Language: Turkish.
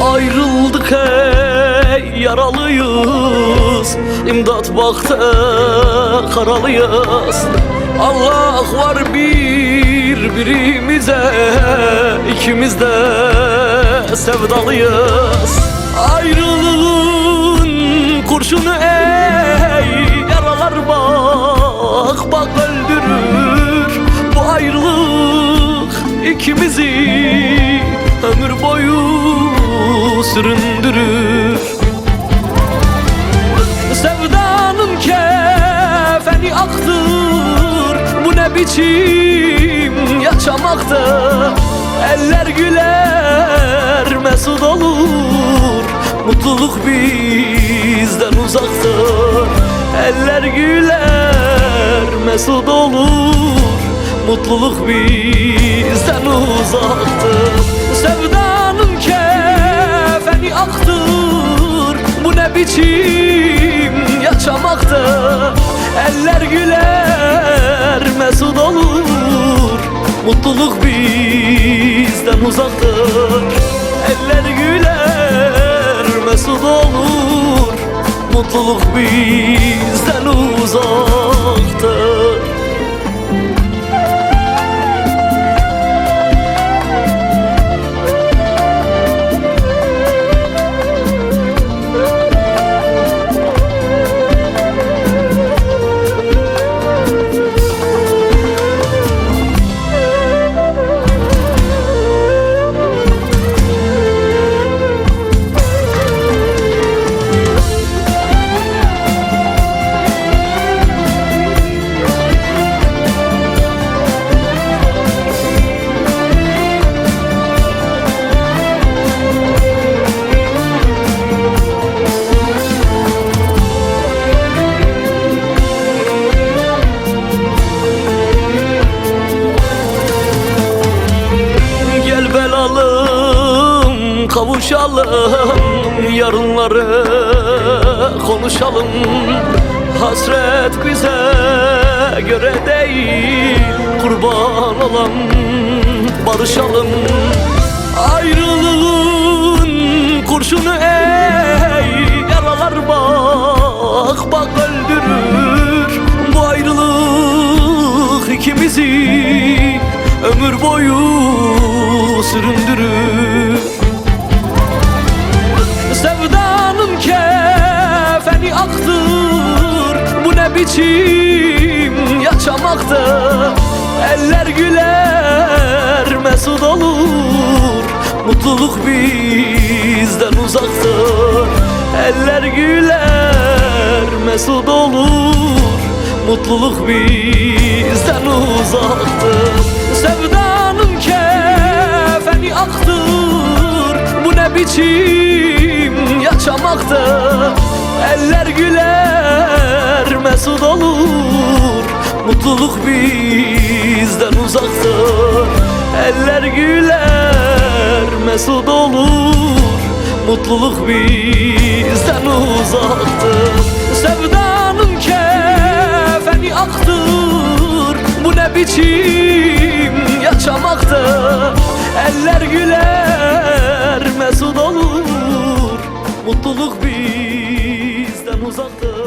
Ayrıldık ey yaralıyız, İmdat baktı karalıyız. Allah var birbirimize, ikimiz de sevdalıyız. Ayrılığın kurşunu ey yaralar bak bak öldürür. Bu ayrılık ikimizi ömür boyu süründürür. Sevdanın kefeni aktır, bu ne biçim yaşamaktır. Eller güler mesut olur, mutluluk bizden uzaktır. Eller güler mesut olur, mutluluk bizden uzaktır. Sevdanın kefeni aktır, bu ne biçim yaşamaktır. Eller güler mesut olur, mutluluk bizden uzaktır. Eller güler mesut olur, mutluluk bizden uzaktır. Kavuşalım, yarınları konuşalım. Hasret bize göre değil, kurban olan barışalım. Ayrılığın kurşunu ey yaralar bak bak öldürür. Bu ayrılık ikimizi ömür boyu süründürür. Sevdanın kefeni aktır, bu ne biçim yaşamaktır. Eller güler mesut olur, mutluluk bizden uzaktır. Eller güler mesut olur, mutluluk bizden uzaktır. Sevdanın kefeni aktır, bu ne biçim yaşamaktır. Eller güler mesut olur, mutluluk bizden uzaktır. Eller güler mesut olur, mutluluk bizden uzaktır. Sevdanın kefeni aktır, bu ne biçim yaşamaktır. Eller güler mesut olur, mutluluk bizden uzaktır.